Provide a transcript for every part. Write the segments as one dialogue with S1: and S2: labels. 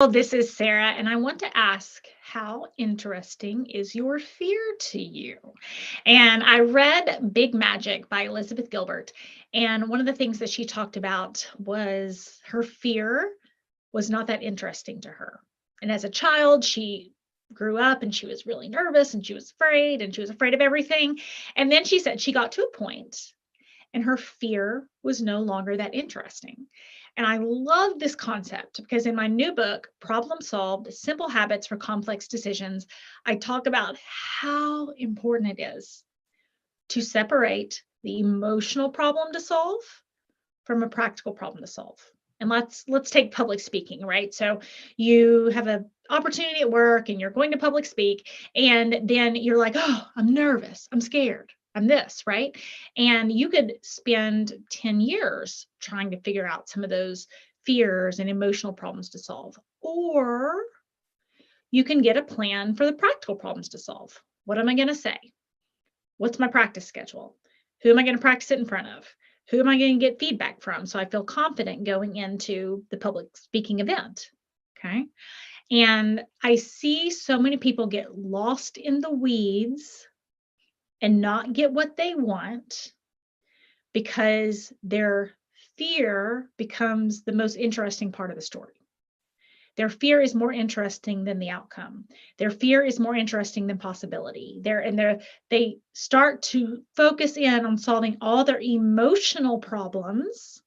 S1: Well, this is Sarah, and I want to ask, how interesting is your fear to you? And I read Big Magic by Elizabeth Gilbert, and one of the things that she talked about was her fear was not that interesting to her. And as a child, she grew up and she was really nervous and she was afraid and she was afraid of everything. And then she said she got to a point and her fear was no longer that interesting. And I love this concept because in my new book, Problem Solved: Simple Habits for Complex Decisions, I talk about how important it is to separate the emotional problem to solve from a practical problem to solve. And let's take public speaking, right? So you have an opportunity at work and you're going to public speak, and then you're like, oh, I'm nervous, I'm scared, I'm this, right? And you could spend 10 years trying to figure out some of those fears and emotional problems to solve. Or you can get a plan for the practical problems to solve. What am I going to say? What's my practice schedule? Who am I going to practice it in front of? Who am I going to get feedback from so I feel confident going into the public speaking event? Okay. And I see so many people get lost in the weeds and not get what they want because their fear becomes the most interesting part of the story. Their fear is more interesting than the outcome. Their fear is more interesting than possibility. They start to focus in on solving all their emotional problems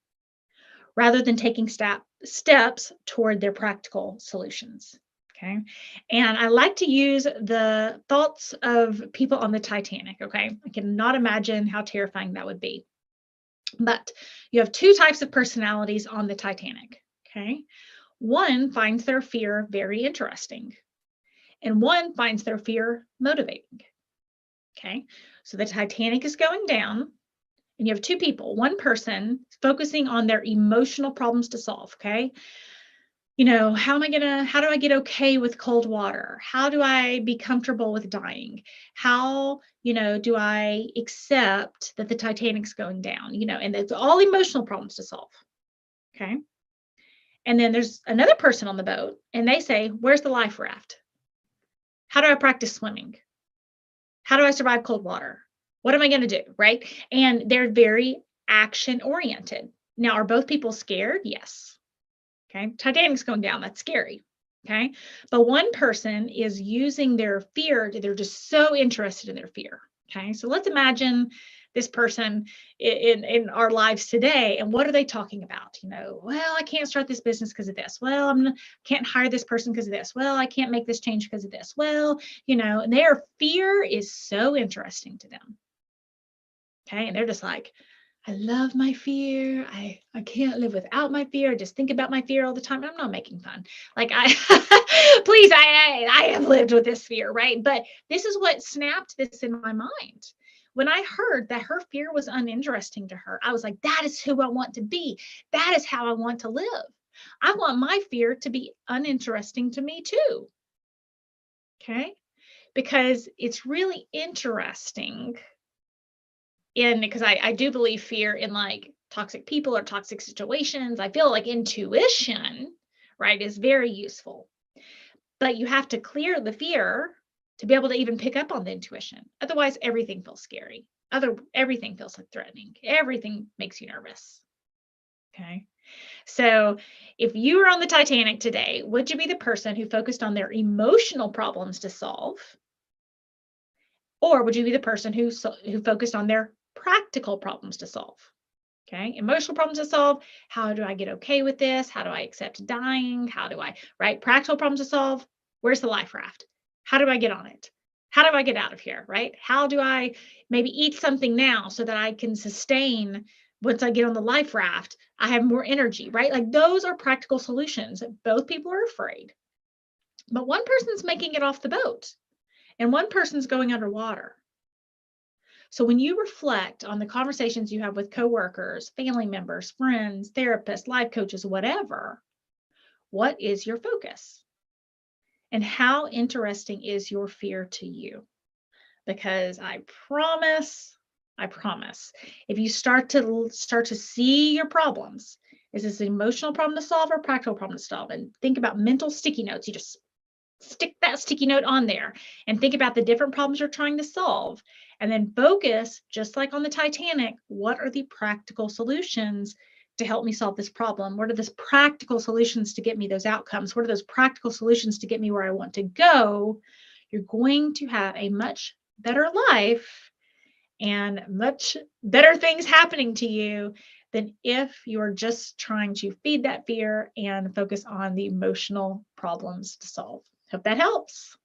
S1: rather than taking steps toward their practical solutions. Okay. And I like to use the thoughts of people on the Titanic. Okay. I cannot imagine how terrifying that would be. But you have two types of personalities on the Titanic. Okay. One finds their fear very interesting, and one finds their fear motivating. Okay. So the Titanic is going down, and you have two people. One person focusing on their emotional problems to solve. Okay. How do I get okay with cold water? How do I be comfortable with dying? How, do I accept that the Titanic's going down? And it's all emotional problems to solve. Okay. And then there's another person on the boat and they say, where's the life raft? How do I practice swimming? How do I survive cold water? What am I going to do? Right. And they're very action oriented. Now, are both people scared? Yes. Okay. Titanic's going down. That's scary. Okay. But one person is using their fear. They're just so interested in their fear. Okay. So let's imagine this person in our lives today. And what are they talking about? Well, I can't start this business because of this. Well, can't hire this person because of this. Well, I can't make this change because of this. Well, and their fear is so interesting to them. Okay. And they're just like, I love my fear. I can't live without my fear. I just think about my fear all the time. I'm not making fun. Like please, I have lived with this fear, right? But this is what snapped this in my mind. When I heard that her fear was uninteresting to her, I was like, that is who I want to be. That is how I want to live. I want my fear to be uninteresting to me too. Okay. Because it's really interesting because I do believe fear in like toxic people or toxic situations. I feel like intuition, right, is very useful. But you have to clear the fear to be able to even pick up on the intuition. Otherwise, everything feels scary. Everything feels like threatening. Everything makes you nervous. Okay. So if you were on the Titanic today, would you be the person who focused on their emotional problems to solve? Or would you be the person who focused on their practical problems to solve? Okay, emotional problems to solve. How do I get okay with this? How do I accept dying? How do I, right? Practical problems to solve. Where's the life raft? How do I get on it? How do I get out of here, right? How do I maybe eat something now so that I can sustain once I get on the life raft? I have more energy, right? Like those are practical solutions. Both people are afraid, but one person's making it off the boat and one person's going underwater. So when you reflect on the conversations you have with coworkers, family members, friends, therapists, life coaches, whatever, what is your focus? And how interesting is your fear to you? Because I promise, if you start to see your problems Is this an emotional problem to solve or a practical problem to solve? And think about mental sticky notes. You just stick that sticky note on there and think about the different problems you're trying to solve. And then focus, just like on the Titanic, what are the practical solutions to help me solve this problem? What are those practical solutions to get me those outcomes? What are those practical solutions to get me where I want to go? You're going to have a much better life and much better things happening to you than if you're just trying to feed that fear and focus on the emotional problems to solve. Hope that helps.